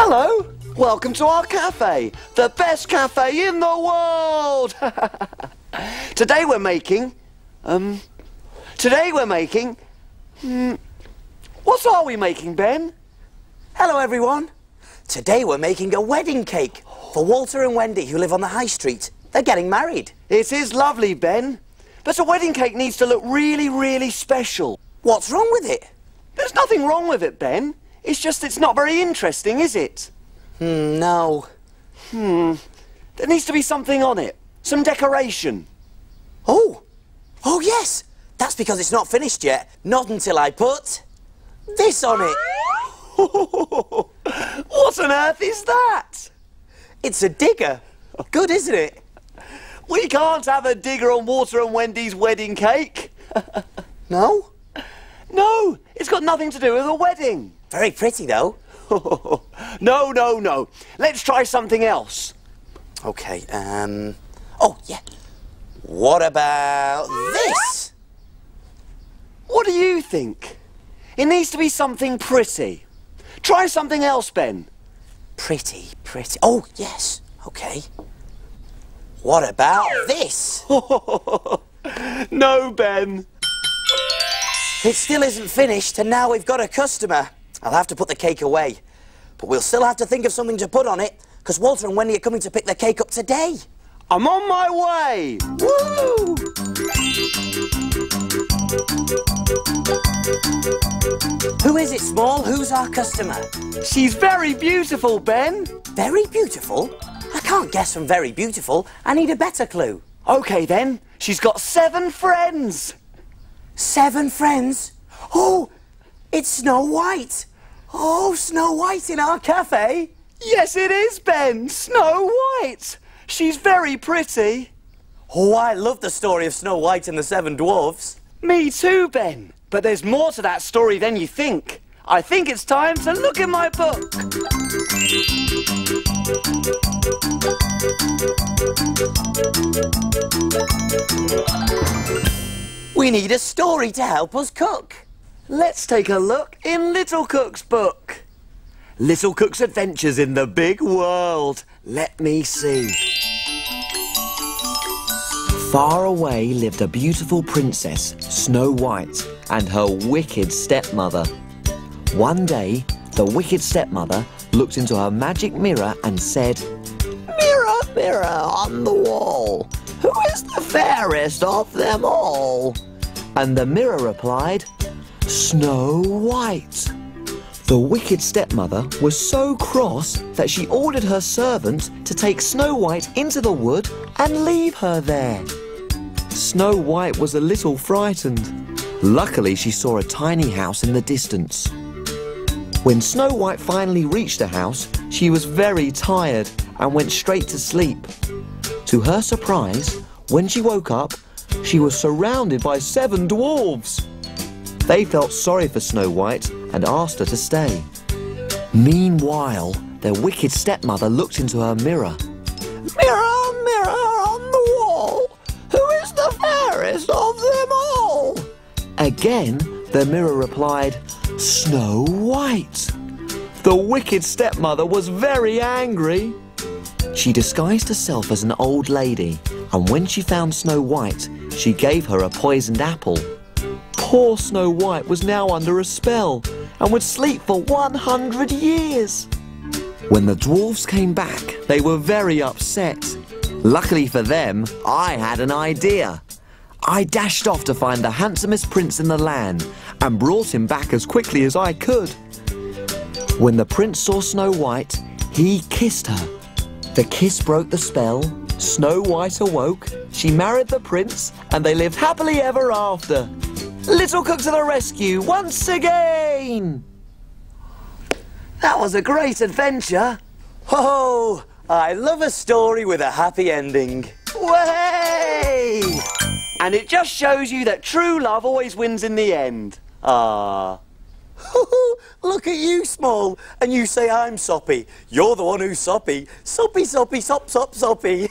Hello, welcome to our cafe, the best cafe in the world. Today we're making, what are we making, Ben? Hello everyone. Today we're making a wedding cake for Walter and Wendy who live on the high street. They're getting married. It is lovely, Ben, but a wedding cake needs to look really, really special. What's wrong with it? There's nothing wrong with it, Ben. It's just it's not very interesting, is it? No. There needs to be something on it. Some decoration. Oh yes. That's because it's not finished yet. Not until I put this on it. What on earth is that? It's a digger. Good, isn't it? We can't have a digger on Walter and Wendy's wedding cake. No? No, it's got nothing to do with a wedding. Very pretty, though. No. Let's try something else. Okay, oh, yeah. What about this? What do you think? It needs to be something pretty. Try something else, Ben. Pretty. Oh, yes. Okay. What about this? No, Ben. It still isn't finished, and now we've got a customer. I'll have to put the cake away. But we'll still have to think of something to put on it, because Walter and Wendy are coming to pick their cake up today. I'm on my way. Woo! Who is it, Small? Who's our customer? She's very beautiful, Ben. Very beautiful? I can't guess from very beautiful. I need a better clue. OK, then. She's got 7 friends. 7 friends? Oh, it's Snow White. Oh, Snow White in our cafe. Yes, it is, Ben. Snow White. She's very pretty. Oh, I love the story of Snow White and the 7 Dwarves. Me too, Ben. But there's more to that story than you think. I think it's time to look in my book. We need a story to help us cook. Let's take a look in Little Cook's book. Little Cook's Adventures in the Big World. Let me see. Far away lived a beautiful princess, Snow White, and her wicked stepmother. One day, the wicked stepmother looked into her magic mirror and said, "Mirror, mirror on the wall, who is the fairest of them all?" And the mirror replied, "Snow White." The wicked stepmother was so cross that she ordered her servant to take Snow White into the wood and leave her there. Snow White was a little frightened. Luckily, she saw a tiny house in the distance. When Snow White finally reached the house, she was very tired and went straight to sleep. To her surprise, when she woke up, she was surrounded by 7 dwarves. They felt sorry for Snow White and asked her to stay. Meanwhile, their wicked stepmother looked into her mirror. "Mirror, mirror on the wall, who is the fairest of them all?" Again, the mirror replied, "Snow White." The wicked stepmother was very angry. She disguised herself as an old lady, and when she found Snow White, she gave her a poisoned apple. Poor Snow White was now under a spell and would sleep for 100 years. When the dwarves came back, they were very upset. Luckily for them, I had an idea. I dashed off to find the handsomest prince in the land and brought him back as quickly as I could. When the prince saw Snow White, he kissed her. The kiss broke the spell, Snow White awoke, she married the prince, and they lived happily ever after. Little Cook to the rescue once again! That was a great adventure. Oh, I love a story with a happy ending. Way! And it just shows you that true love always wins in the end. Ah. Look at you, Small, and you say I'm soppy. You're the one who's soppy. Soppy, soppy, sop, sop, soppy.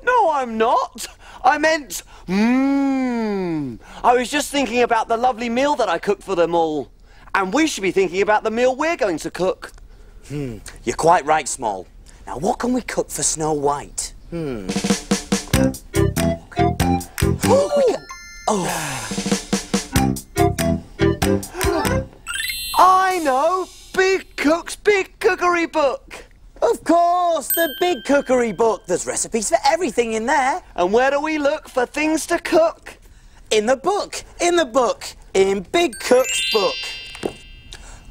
No, I'm not. I meant, I was just thinking about the lovely meal that I cooked for them all. And we should be thinking about the meal we're going to cook. You're quite right, Small. Now, what can we cook for Snow White? I know! Big Cook's Big Cookery Book! Of course, the Big Cookery Book. There's recipes for everything in there. And where do we look for things to cook? In the book, in Big Cook's book.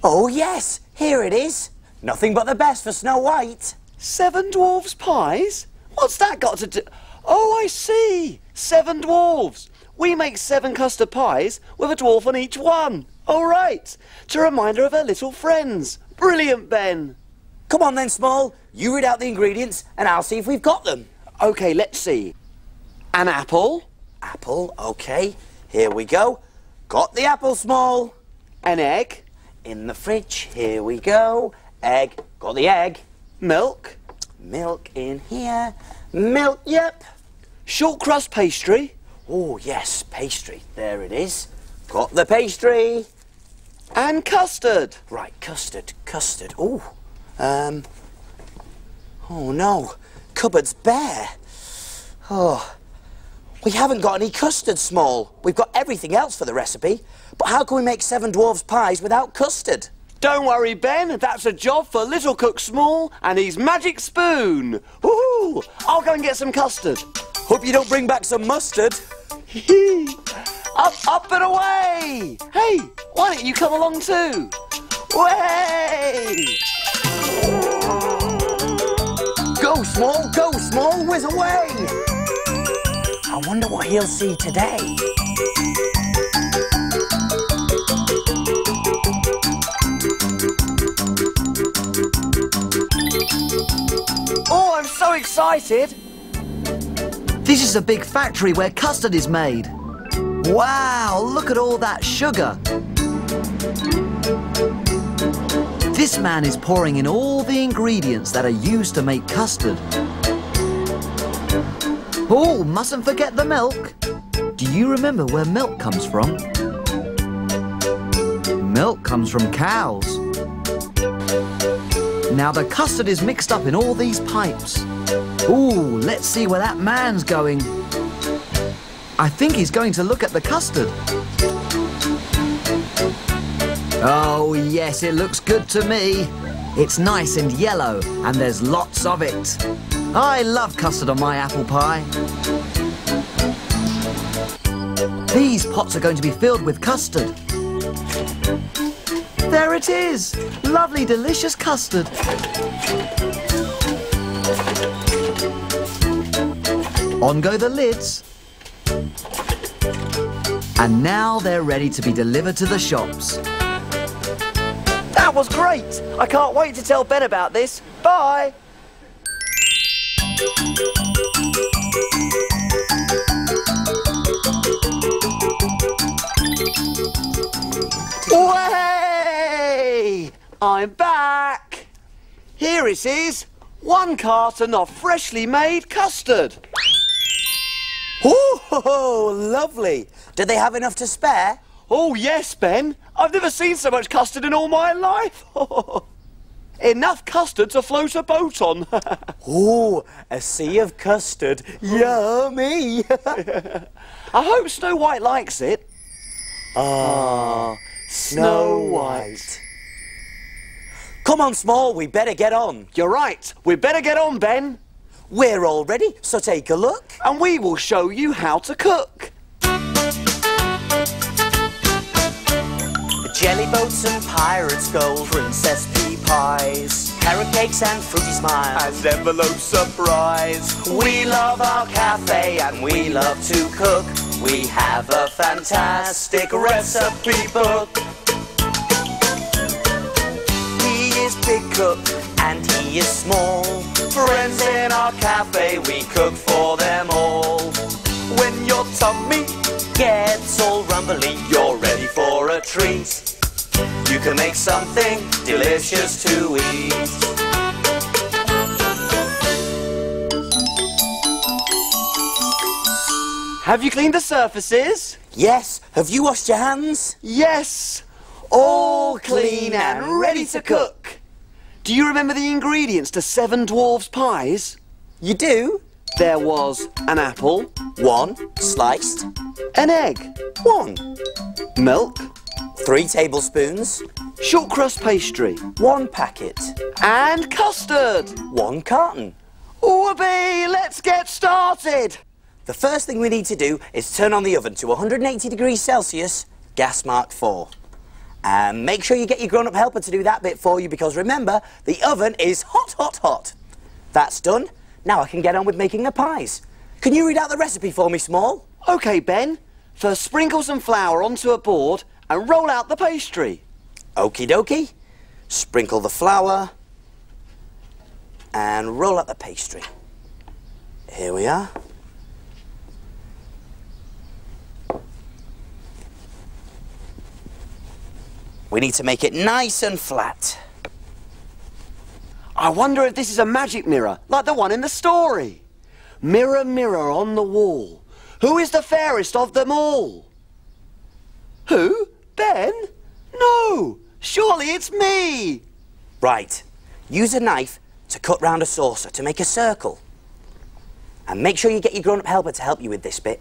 Oh, yes, here it is. Nothing but the best for Snow White. 7 dwarves' pies? What's that got to do? Oh, I see! 7 dwarves. We make 7 custard pies with a dwarf on each one. All right, to remind her of her little friends. Brilliant, Ben. Come on then, Small. You read out the ingredients and I'll see if we've got them. OK, let's see. An apple. Apple, OK. Here we go. Got the apple, Small. An egg. In the fridge. Here we go. Egg. Got the egg. Milk. Milk in here. Milk, yep. Short crust pastry. Oh, yes, pastry. There it is. Got the pastry. And custard. Right, custard. Oh, oh no, cupboard's bare. Oh, we haven't got any custard, Small. We've got everything else for the recipe. But how can we make 7 dwarves' pies without custard? Don't worry, Ben. That's a job for Little Cook Small and his magic spoon. Woohoo! I'll go and get some custard. Hope you don't bring back some mustard. Up and away! Hey, why don't you come along too? Way! Go, Small, whiz away! I wonder what he'll see today. Oh, I'm so excited! This is a big factory where custard is made. Wow, look at all that sugar. This man is pouring in all the ingredients that are used to make custard. Oh, mustn't forget the milk. Do you remember where milk comes from? Milk comes from cows. Now the custard is mixed up in all these pipes. Ooh, let's see where that man's going. I think he's going to look at the custard. Oh, yes, it looks good to me. It's nice and yellow, and there's lots of it. I love custard on my apple pie. These pots are going to be filled with custard. There it is! Lovely, delicious custard. On go the lids. And now they're ready to be delivered to the shops. That was great! I can't wait to tell Ben about this. Bye! Way! I'm back! Here it is. 1 carton of freshly made custard. Oh, lovely. Do they have enough to spare? Oh, yes, Ben. I've never seen so much custard in all my life. Enough custard to float a boat on. Oh, a sea of custard. Yummy. I hope Snow White likes it. Ah, Snow White. Come on, Small, we better get on. You're right. We'd better get on, Ben. We're all ready, so take a look. And we will show you how to cook. Jelly boats and pirates' gold, princess pea pies, carrot cakes and fruity smiles, And envelope surprise. We love our cafe and we love to cook. We have a fantastic recipe book. He is Big Cook and he is small. Friends in our cafe, we cook for them all. When your tummy gets all rumbly, you're ready for a treat. You can make something delicious to eat. Have you cleaned the surfaces? Yes, have you washed your hands? Yes. All clean and ready to cook. do you remember the ingredients to 7 dwarves pies? You do? There was an apple, 1 sliced, an egg, 1. milk, 3 tablespoons, short crust pastry, 1 packet, and custard. 1 carton. Whoopee! Let's get started! The first thing we need to do is turn on the oven to 180 degrees Celsius, gas mark 4. And make sure you get your grown-up helper to do that bit for you, because remember, the oven is hot, hot, hot. That's done. Now I can get on with making the pies. Can you read out the recipe for me, Small? OK, Ben. First, sprinkle some flour onto a board and roll out the pastry. Okie dokie. Sprinkle the flour and roll out the pastry. Here we are. We need to make it nice and flat. I wonder if this is a magic mirror, like the one in the story. Mirror, mirror on the wall, who is the fairest of them all? Who? Ben? No! Surely it's me! Right. Use a knife to cut round a saucer to make a circle. And make sure you get your grown-up helper to help you with this bit.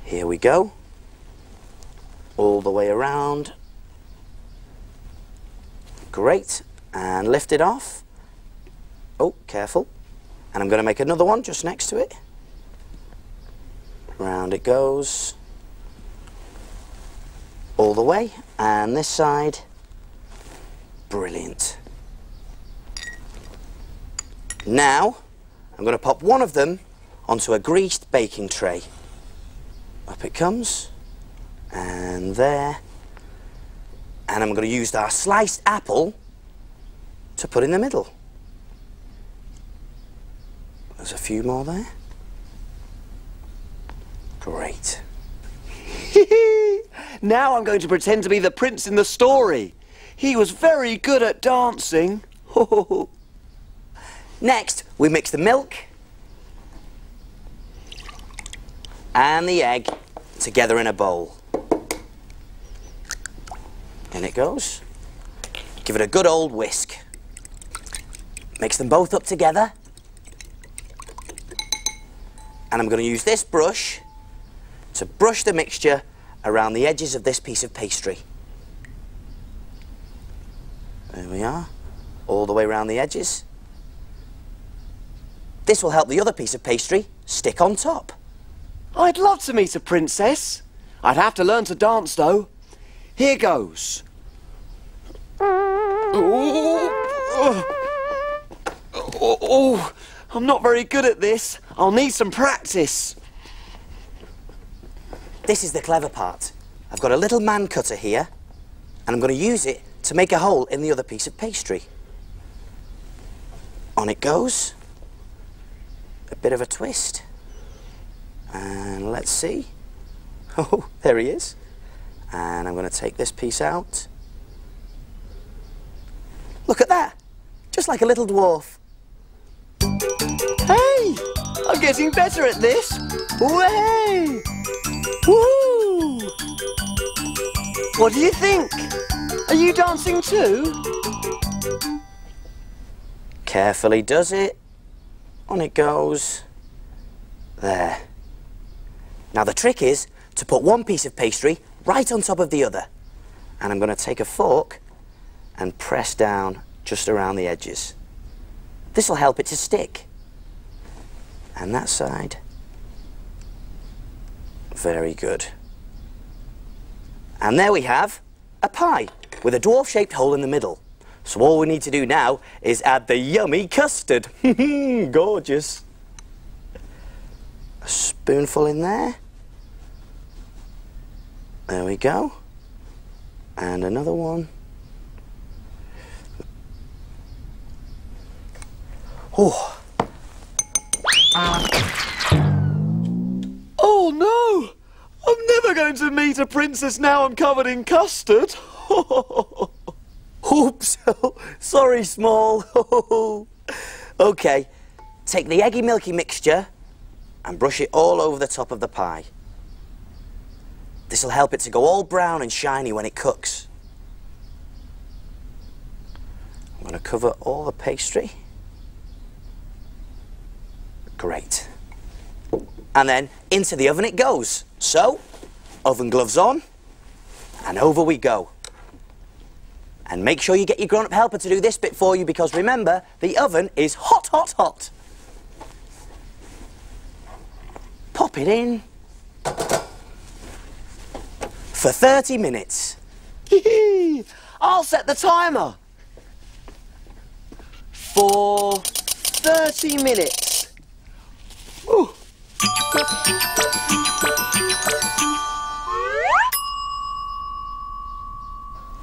Here we go. All the way around. Great. And lift it off. Oh, careful. And I'm going to make another one just next to it. Round it goes. All the way. And this side. Brilliant. Now, I'm going to pop one of them onto a greased baking tray. Up it comes. And there. And I'm going to use our sliced apple to put in the middle. There's a few more there. Great. Now I'm going to pretend to be the prince in the story. He was very good at dancing. Next, we mix the milk and the egg together in a bowl. In it goes. Give it a good old whisk. Mix them both up together. And I'm going to use this brush to brush the mixture around the edges of this piece of pastry. There we are. All the way around the edges. This will help the other piece of pastry stick on top. I'd love to meet a princess. I'd have to learn to dance, though. Here goes. Oh, I'm not very good at this. I'll need some practice. This is the clever part. I've got a little man cutter here, and I'm going to use it to make a hole in the other piece of pastry. On it goes. A bit of a twist. And let's see. Oh, there he is. And I'm going to take this piece out. Look at that. Just like a little dwarf. Hey, I'm getting better at this. Way! Woo! What do you think? Are you dancing too? Carefully does it. On it goes. There. Now the trick is to put one piece of pastry right on top of the other. And I'm going to take a fork and press down just around the edges. This will help it to stick. And that side. Very good. And there we have a pie with a dwarf-shaped hole in the middle. So all we need to do now is add the yummy custard. Gorgeous. A spoonful in there. There we go. And another one. Oh. Oh no! I'm never going to meet a princess now I'm covered in custard. Oops. Sorry, Small. Okay. Take the eggy milky mixture and brush it all over the top of the pie. This will help it to go all brown and shiny when it cooks. I'm going to cover all the pastry. Great. And then into the oven it goes. So, oven gloves on, and over we go. And make sure you get your grown-up helper to do this bit for you, because remember, the oven is hot, hot, hot. Pop it in for 30 minutes. I'll set the timer for 30 minutes. Ooh.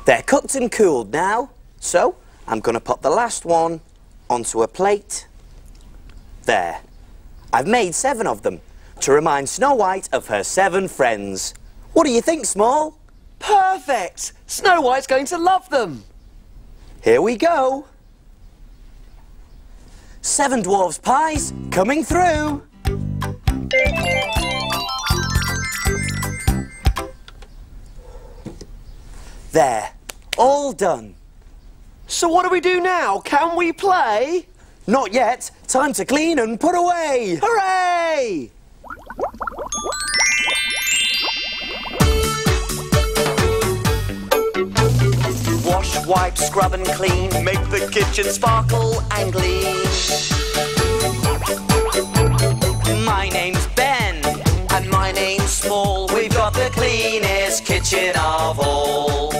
They're cooked and cooled now, so I'm going to pop the last one onto a plate. There. I've made 7 of them to remind Snow White of her 7 friends. What do you think, Small? Perfect! Snow White's going to love them. Here we go. 7 dwarves pies coming through. There, all done. So what do we do now? Can we play? Not yet. Time to clean and put away. Hooray! Wash, wipe, scrub and clean. Make the kitchen sparkle and gleam. My name's Ben. And my name's Small. We've got the cleanest kitchen of all.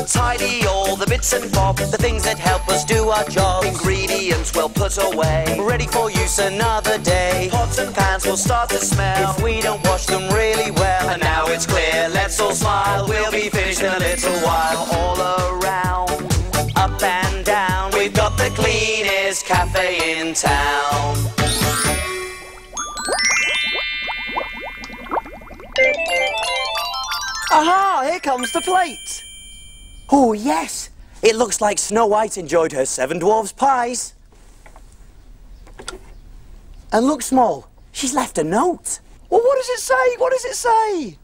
Tidy all the bits and bobs, The things that help us do our jobs. ingredients well put away. Ready for use another day. Pots and pans will start to smell. If we don't wash them really well. And now it's clear, let's all smile. We'll be finished in a little while. All around, Up and down. we've got the cleanest cafe in town. Aha! Here comes the plate. Oh, yes. It looks like Snow White enjoyed her 7 dwarves pies. And look, Small. She's left a note. Well, what does it say? What does it say?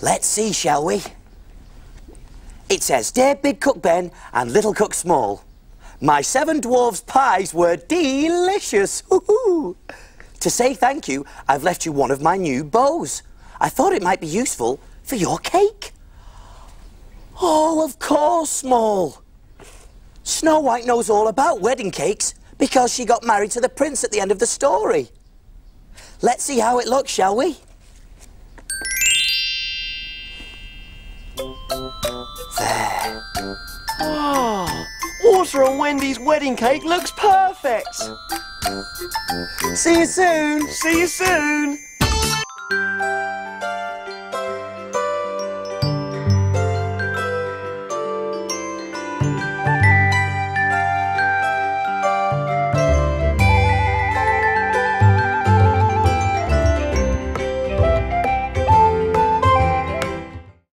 Let's see, shall we? It says, Dear Big Cook Ben and Little Cook Small, my 7 dwarves pies were delicious. Woohoo! To say thank you, I've left you one of my new bows. I thought it might be useful for your cake. Oh, of course, Small. Snow White knows all about wedding cakes because she got married to the prince at the end of the story. Let's see how it looks, shall we? There. Oh, Water and Wendy's wedding cake looks perfect. See you soon. See you soon.